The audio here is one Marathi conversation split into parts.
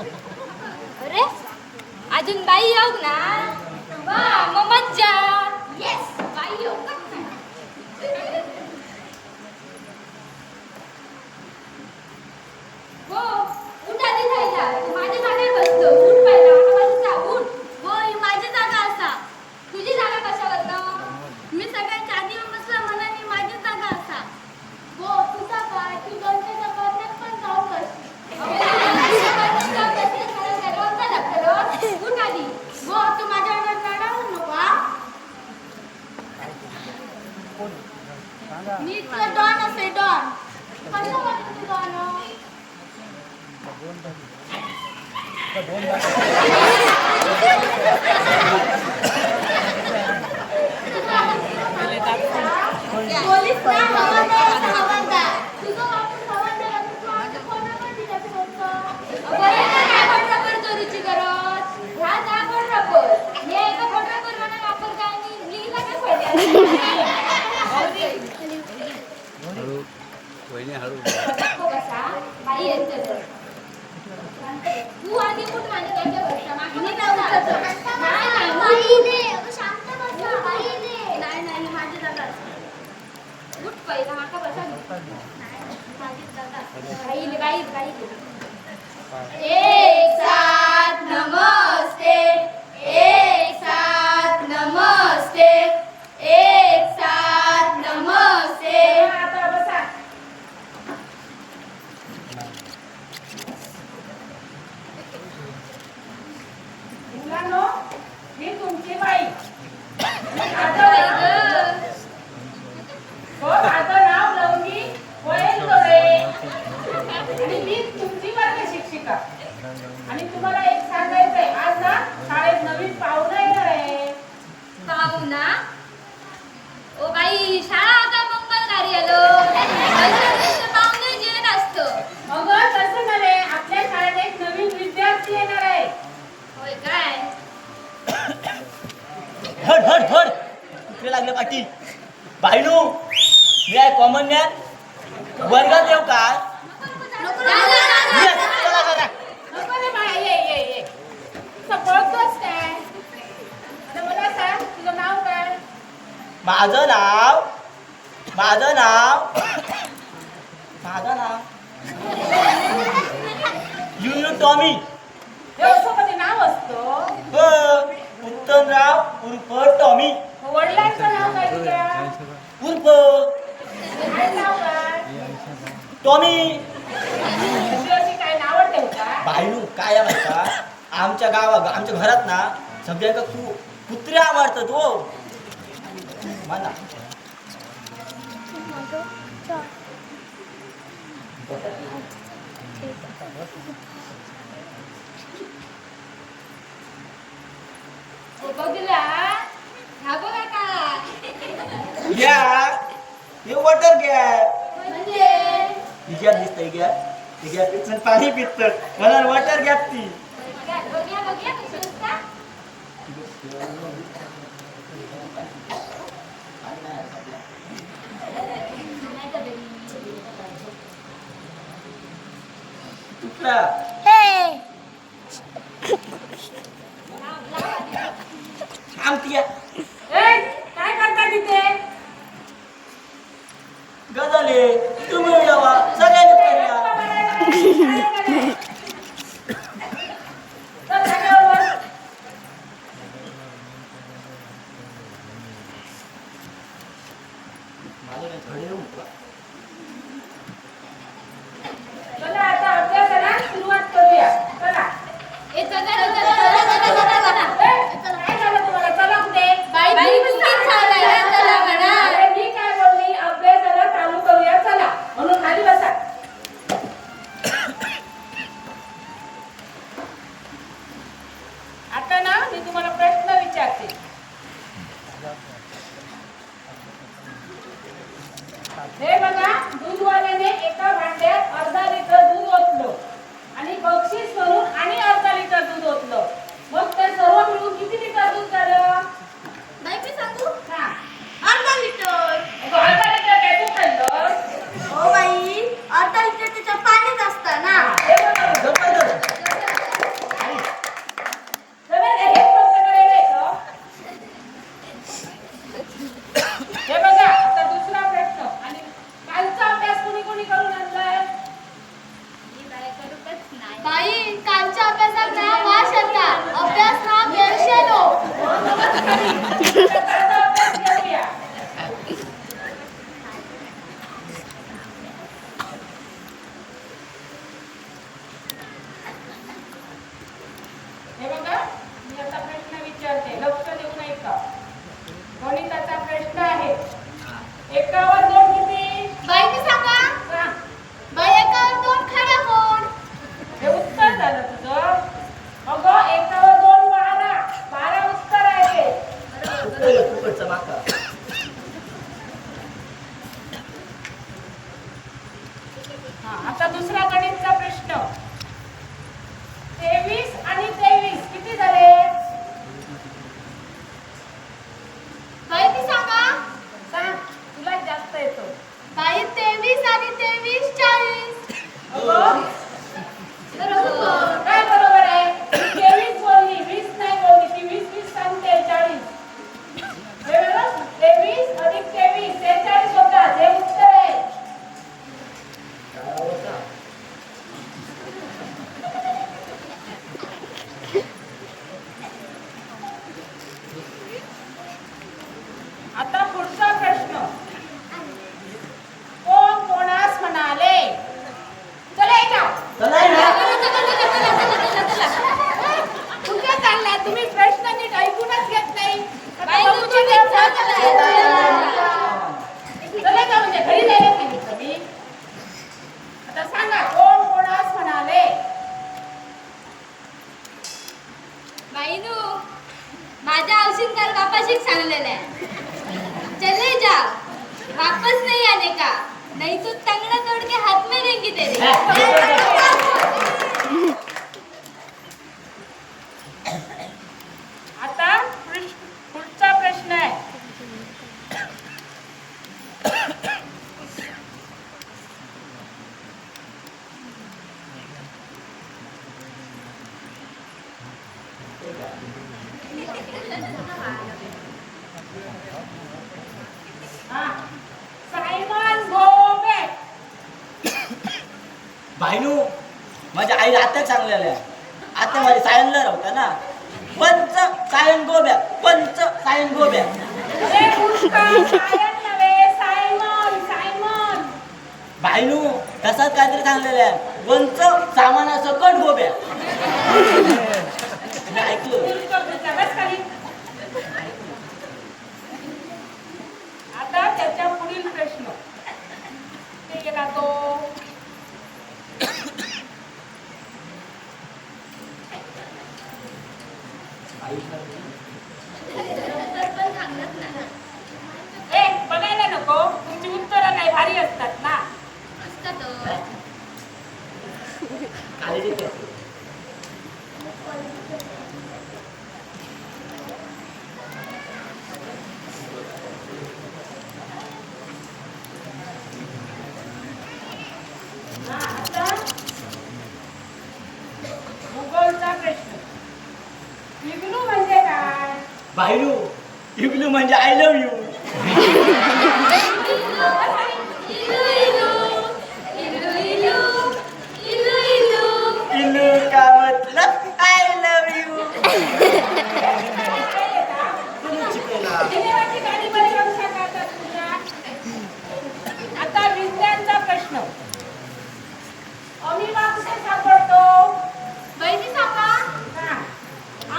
अरे अजून बाई येऊ ना वा मग मज्जा येस बाई येऊ का हो उठ आधी खायला माझ्या जागेवर बसतो उठ पहिला माझी उठ हो ही माझी जागा असा तुझी जागा कशावर ना मी सगळ्यांच्या आधी बसला मनाने माझी जागा असा हो तुझा काय तू दोनच्या करण्यात पण जाऊ करशील उठ आधी हो तू माझ्यावर चढावू नको हा? मी इथला डॉन असे डॉन कसं वाटतं तू गाणं पोलीस ना हवालदार तुझं वापर हवालदार आहे, तू आता कोणाकडे दिलं होतं? बरं ना, काय फोटोग्राफर चोरीची गरज? ह्या जा फोटोग्राफर. हे एका फोटोग्राफरला वापर काय आणि लिहिला काय पाहिजे? हळू वहिनी हळू नको बसा, बाई येते तर. तू आधी उठ माझ्या त्याच्यावरच्या, मागं मी बसा. नाही उठत. नाही, नाही, उठ. बाईने अगं शांत बसा बाईने नाही नाही माझी जागा असते उठ पहिला, मागं बसा. माझी जागा असते बाई, बाई, बाई. एक साथ नमस्ते एक साथ नमस्ते एक साथ नमस्ते आता बसा. मुलांनो, ही तुमची बाई. आता बाई गं. हो, माझं नाव लवंगी वयंदोरे. आणि मी तुमची वर्ग शिक्षिका. आणि तुम्हाला एक सांगायचंय, आज ना शाळेत नवीन पाहुणा येणार आहे. पाहुणा ओ बाई शाळा आता मंगलकारी आलो पाहुणे जेवण असतं अगं तसं नव्हे, आपल्या शाळेत एक नवीन विद्यार्थी येणार आहे. होय काय हड हड हड कुठे लागले पाटी बायनू मी आहे कॉमन मॅन वर्गात येऊ का Yes, चला चला नको रे बाळा, ये. तू पळतोस काय? आता मला सांग, तुझं नाव काय? माझं नाव माझं नाव यू टॉमी हे असं कधी नाव असतं? उत्तमराव उर्फ टॉमी वडिलांचं नाव काय तुझ्या? उर्फ काय नाव काय? टॉमी तुझी अशी काय नावं ठेवता? बायनू काय आहे माहिती का आमच्या आमच्या घरात ना सगळ्यांका कुत्रे आवडतात हो म्हणा बघला ह्या बघा का घ्या हे वॉटर घ्या म्हणजे घ्या दिसतंय घ्या पिचून पाणी पित म्हणून वॉटर घ्या ती बघूया कशी असता कुठला थांबती ए, काय करता तिथे? गजाले तुम्ही यावा सगळ्यांनी करूया चल, जागेवर बस. चला आता अभ्यासाला सुरुवात करूया. चला. ए चला ए, काय झालं तुम्हाला? चला कुठे? बाई तुम्हीच सांगायला चला म्हणा अरे, मी काय बोलली? अभ्यासाला चालू करूया. चला. म्हणून खाली बसा. आता ना मी तुम्हाला प्रश्न विचारते. हे बघा, दूधवाल्याने एका भांड्यात अर्धा लिटर दूध ओतलं आणि बक्षीस म्हणून आणि अर्धा लिटर दूध ओतलं. मग ते सर्व मिळून किती लिटर दूध झालं? बाई मी सांगू हा. अर्धा लिटर अगं, अर्धा लिटर काय तू खाल्लं? हो बाई अर्धा लिटर त्याच्या पाणीच असतं ना हे बघा. त्याचा अभ्यास घेऊया. हे बघा, मी आता प्रश्न विचारते, लक्ष देऊन ऐका. गणिताचा प्रश्न आहे. एकावर दोन किती? बाईने सांगा. सांग. बाई एकावर दोन खरा कोण? हे उत्तर झालं तुझं. अगं एकावर दोन 12. 12 उत्तर आहे. फुकटचं माका. हा, आता दुसरा गणितचा प्रश्न. 23 आणि 23 किती झाले? बाईने सांगा. सांग, तुला जास्त येतो. बाई 23 आणि 23 40. अगं, बरोबर. काय बरोबर आहे? 23 बोलली, 20 नाही बोलली. ती 20 सांगते 40. हे बघा, 23 अधिक 23 46 होतात. हे उत्तर आहे. आता पुढचा प्रश्न. कोण कोणास म्हणाले? चला येता. चला ना. कुठे चाललाय तुम्ही? प्रश्न नीट ऐकूनच घेत नाही. बाई, आता तुमची बघूया इच्छा काय चला का म्हणजे घरी जायला सांगितलं मी. आता सांगा, कोण कोणास म्हणाले? बाईनू, माझ्या औषधकार बापाशीच सांगलेलं आहे, चले जा, वापस नहीं आने का, नहीं तो तंगड़ा तोड़ के हाथ में देंगे तेरे. आता पुढचा प्रश्न आहे. हा, सायमन गोबेक. बायनू माझ्या आई आत्याच सांगलेलं आहे. आता माझी सायनला राहता ना. पंच सायन गोब्या, पंच सायन गोब्या. अरे मूर्खा, सायन नव्हे, सायमन, सायमन. बायनू तसाच काहीतरी सांगलेलं आहे. पंच सामाना सकट गोब्या. मी ऐकलं. बस खाली. आता त्याच्या पुढील प्रश्न. ते गेला तो. ए, बघायला नको. तुमची उत्तरं नाही भारी असतात ना. खाली देते. हा, आता भूगोलचा प्रश्न. इग्लू म्हणजे काय? बायनू इग्लू म्हणजे आय लव्ह यू. इल्लू का मतलब आय लव्ह यू. तुम्ही शिकलेला. सिनेमाची गाणी बरी लक्षात राहतात तुझ्या. आता विज्ञानचा प्रश्न. अमिबा कुठे सापडतो? बाईने सांगा. हा,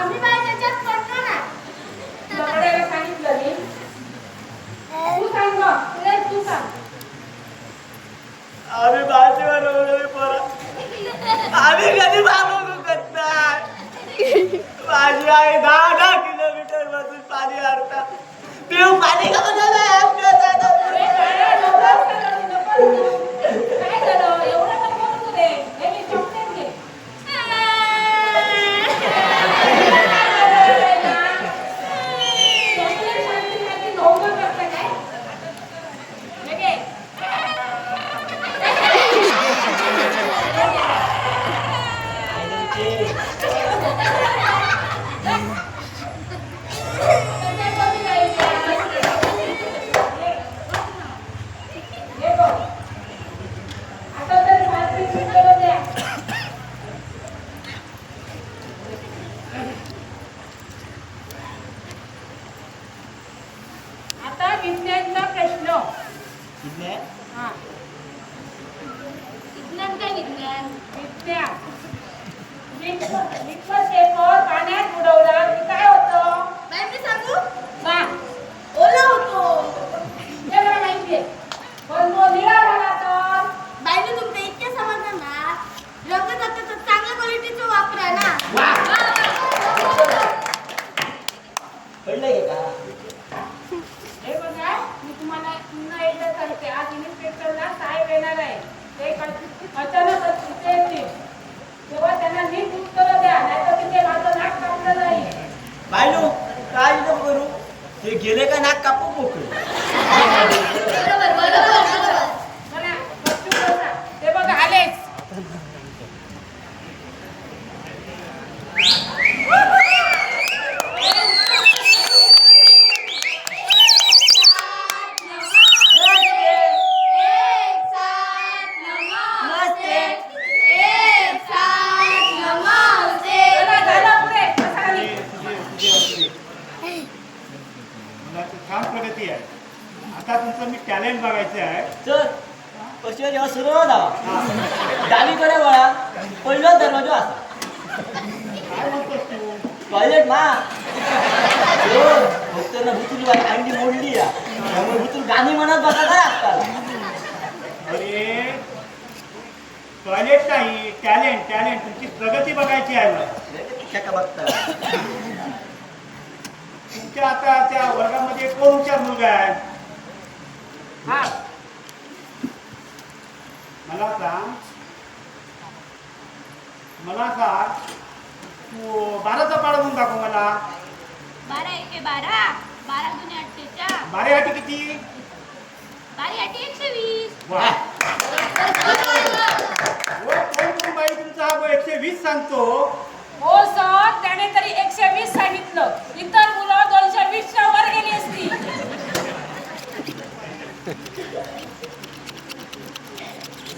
आम्ही बाई त्याच्यात पडलो ना. बघायला सांगितलं मी. तू सांग गं. सुरेश, तू सांग. आम्ही भाजीवर उडवली पोरं. आम्ही कधी बाबू करतात. माझी आई 10 किलोमीटर मधून पाणी आणता. पिऊ पाणी का अरे बाळा, नको सांगू, नको सांगू. काय झालं? एवढं नको करू दे. हे घे, चॉकलेट घे. चॉकलेट शांतीसाठी ढोंग करता काय? हे घे. त्याच्यात कमी जाईल. हा विज्ञान काय विज्ञान? विज्ञान. लिक्विड पेपर पाण्यात बुडवला की काय होतं? बाई मी सांगू सांग. ओला होतो. ते मला माहितीये. पण तो निळा झाला तर बाईने तुमच्या इतक्या समजणार ना रंग जातं तर चांगल्या क्वालिटीचं वापरा ना. कळलंय का? हे बघा मी तुम्हाला पुन्हा एकदा सांगते आज इन्स्पेक्टरला साहेब येणार आहे ते अचानकच तिथे येतील तेव्हा त्यांना नीट उत्तरं द्या नाहीतर तिथे माझं नाक कापलं जाईल. बायनू काय नको करू ते गेले का नाक कापू मोकळे बरोबर बरोबर बरोबर. म्हणा गपचूप बसा. ते बघा आलेच. एक साथ नमस्ते. एक साथ नमस्ते. चला, झालं पुढे. बसा खाली. छान प्रगती आहे. आता तुमचं मी टॅलेंट बघायचं आहे. चल कशी जेव्हा सुरू जावा डावीकडे वळा पहिला दरवाजा असा काय म्हणतोस तू? टॉयलेट मा फक्त ना भुतुल अंडी मोडली या त्यामुळे भुतुल गाणी म्हणत बसा काय आजकाल अरे टॉयलेट नाही, टॅलेंट टॅलेंट तुमची प्रगती बघायची आहे मला. का बघता तुमच्या आता त्या वर्गामध्ये कोण हुशार मुलगा आहे? हा मला सांग तू 12चा पाढा म्हणून दाखव मला. 12 एके 12, 12 दुने 48, 12 आठी किती? 12 आठी 120. वा कोण बाई तुमचा हा 120 सांगतो. हो सर त्याने तरी 120 सांगितलं इतर मुलं 220 च्या वर गेली असती.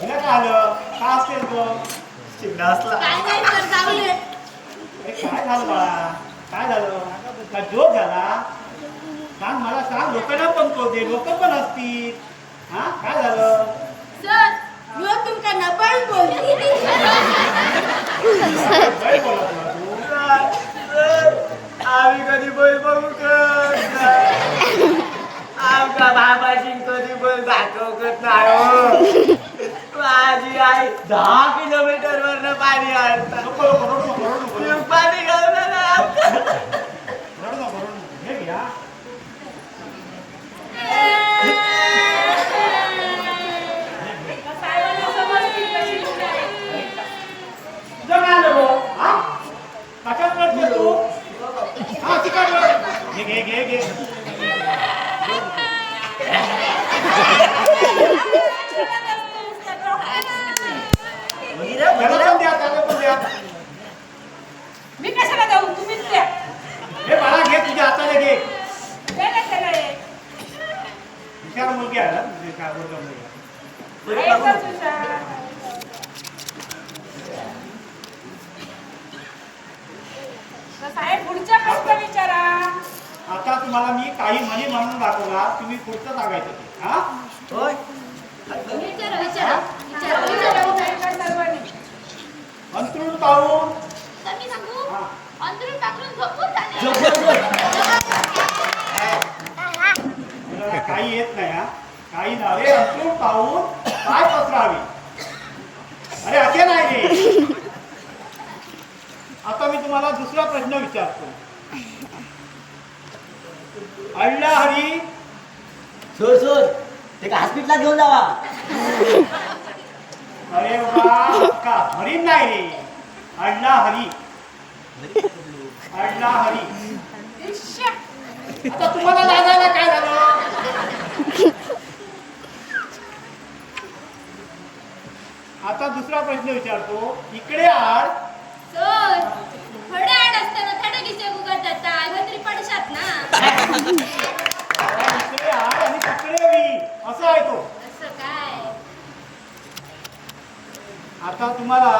तुला काय आलं? का असेल ग? शिंगडा असला काय नाही तर चांगले. अरे काय झालं बाळा? काय झालं? का जोक झाला? सांग मला सांग. लोकांना पण कळते, लोक पण असतील. हा काय झालं? सर मी तुमका नबळ बोलली. काय बोलला तुला तू? आम्ही कधी बैल बघू आमका बाबाशी कधी बैल दाखवत नाही. माझी आई 10 किलोमीटर वरनं पाणी आणतात. नको नको रडू नको रडू नको रडू पाणी घालून नको रडू नको. हे घ्या. साहेबांना समजतील कशी मुलं आहेत. तुझं काय आलं गं? हा? कशात रडतोय तू? हा तिकडे रड. घे घे घे घे. त्याला पण द्या, त्याला पण द्या. मी कशाला जाऊ तुम्हीच द्या. हे बाळा घे, तुझ्या हाताने घे. त्याला त्याला हे. हुशार मुलगी आहे ना तुझी, काय बोलतो मुलगा. एकच हुशार. तर साहेब पुढचा प्रश्न विचारा. आता तुम्हाला मी काही म्हणी म्हणून दाखवला, तुम्ही पुढचं सांगायचं ते. हा होय विचारा विचारा विचारा विचारा, विचारा. विचारा सर्वांनी. अंतरून पाहून तर मी सांगू हा. अंतरून टाकून झोपून जाणे. तुला काही येत नाही. हा काही नव्हे. अंतरून पाहून काय पसरावे. अरे असे नाही रे. आता मी तुम्हाला दुसरा प्रश्न विचारतो. अल्ला हरी. सोड सोड ते का हॉस्पिटलला घेऊन जावा. अरे बाबा का हरीण नाही रे. अल्ला हरी. अल्ला हरी. इश्श्या. आता तुम्हाला लागायला काय झालं? आता दुसरा प्रश्न विचारतो. इकडे आड. सर थोडे आड असताना थोडे गिचे उघड जातात तरी पडशात ना. इकडे आड आणि तिकडे वी असं आहे तो. असं काय आता तुम्हाला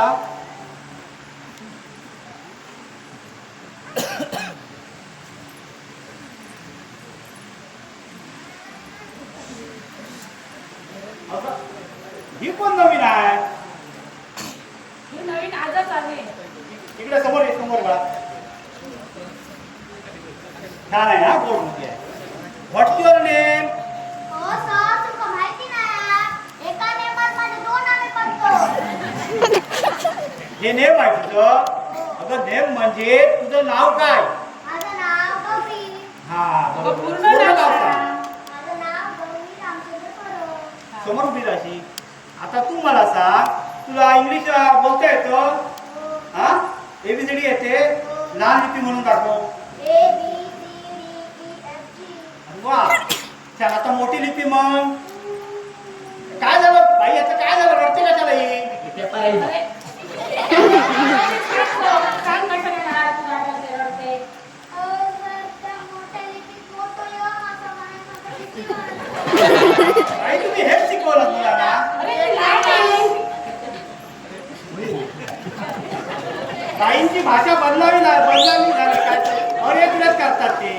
अगं, ही पण नवीन आहे. ही नवीन आजच आली. इकडे समोर ये, समोर बघा. छान आहे हा, गोड मुलगी आहे. व्हॉट्स युअर नेम? हो सर, तुमका माहिती नाही. एका नेमात माझे 2 नामे पडतो. हे नेम आहे तुझं? अगं नेम म्हणजे तुझं नाव काय? माझं नाव गौरी. हा अगं, बरोबर. पूर्ण पूर्ण नाव नाव सांग. सांग. माझं नाव गौरी रामचंद्र परब. समोर उभी राशी. आता तू मला सांग, तुला इंग्लिश बोलता येतं? हा, एबीसीडी येते? लहान लिपी म्हणून दाखव. A B C D E F G. अरे वा, छान. आता मोठी लिपी म्हण. काय झालं बाई, आता काय झालं, रडते कशाला ही? अरे, सांग कशाला ना, तुला रडते, रडते. सर, त्या मोठ्या लिपीत मोठं य असं म्हणायचं किती वेळा? बाई, तुम्ही हेच शिकवलं मुलांना. अरे, ती लहान आहे. बाईंची भाषा बदलावी झाली काय तर. अरे तुलाच करतात ते.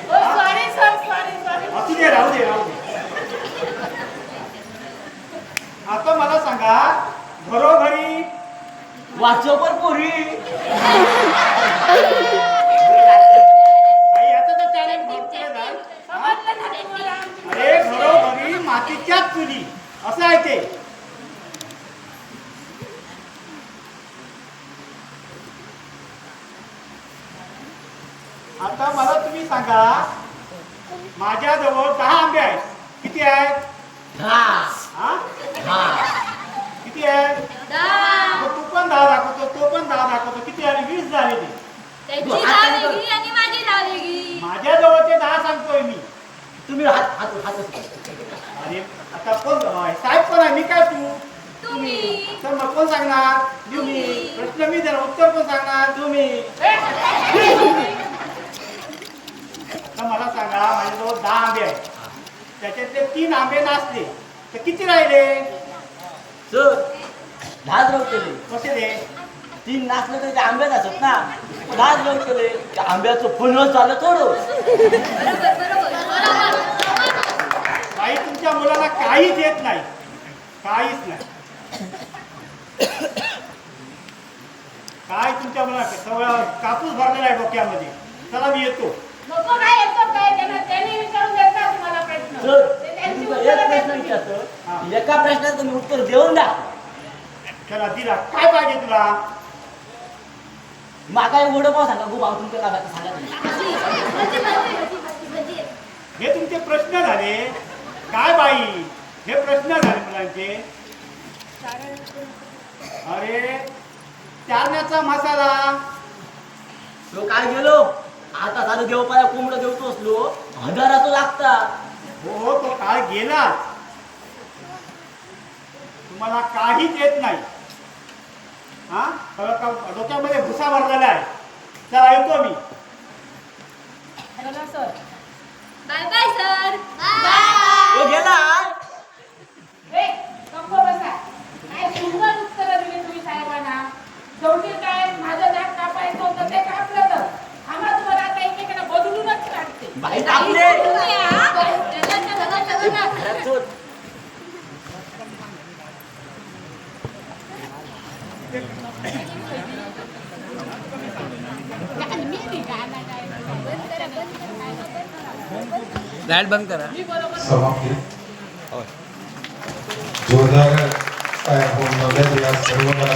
ओ, सॉरी सर, सॉरी, सॉरी. असू दे, राहू दे, राहू दे. आता मला सांगा, घरोघरी वाचोपर पोरी. बाई, आता तर टॅलेंट भरपूर झालं. समजलं ना तुम्हाला? अरे घरोघरी मातीच्याच चुली असं आहे ते. आता मला तुम्ही सांगा, माझ्याजवळ 10 आंबे आहेत. किती आहेत? हा? किती आहेत? 10. मग तू पण 10 दाखवतो, तो पण 10 दाखवतो. किती आली? 20 झाले ते. त्याची नाव वेगळी आणि माझी नाव वेगळी. माझ्याजवळचे 10 सांगतोय मी. तुम्ही हात अरे आता कोण साहेब कोण आहे? मी काय तू? तुम्ही. तर मग कोण सांगणार? तुम्ही. प्रश्न मी जरा उत्तर कोण सांगणार? तुम्ही. तर मला सांगा, माझ्याजवळ 10 आंबे आहेत. त्याच्यातले 3 आंबे नाचले तर किती राहिले? सर 10 रोग केले. कसे ते? 3 नाचले तर ते आंब्यात असत ना. 10 रोग केले. त्या आंब्याचं फणस झालं थोडं. काही तुमच्या मुलाला काहीच येत नाही. काहीच नाही. काय तुमच्या मुलाला सगळं कापूस भरलेला आहे डोक्यामध्ये. चला मी येतो. नको काय येतो काय त्यांनी विचारून देतात तुम्हाला प्रश्न. सर ते त्यांची तुमचा उत्तरं एक प्रश्न देतात. विचारतो. एका प्रश्नाचं तुम्ही उत्तर देऊन द्या. चला दिला. काय पाहिजे तुला? माका एक वडपाव सांगा गो भाऊ तुमच्या कामाचं सांगा तुम्ही. हे तुमचे प्रश्न झाले. काय बाई, हे प्रश्न झाले मुलांचे. अरे चारण्याचा मसाला. तो काय गेलो आता झालं देवपाया कोंबडं देवतो असलो हजाराचं लागता. हो, तो काळ गेला. तुम्हाला काहीच येत नाही. हा, सगळं डोक्यामध्ये भुसा भरलेला आहे. चला येतो मी. चला सर. Bye bye sir. तो गेला. ए, गप्प बसा. काय सुंदर उत्तरं दिली तुम्ही साहेबांना. शेवटी काय माझं नाक कापायचं होतं ते कापलं तर. आम्हा तुम्हाला आता एकमेकांना बदलूनच काढते. बाई टाकले. तुम्ही हा? चला, ना. घरात शोध. लाईट बंद करा. समाप्ती. जोरदार टाळ्या होऊन नव्या दिला सर्व मला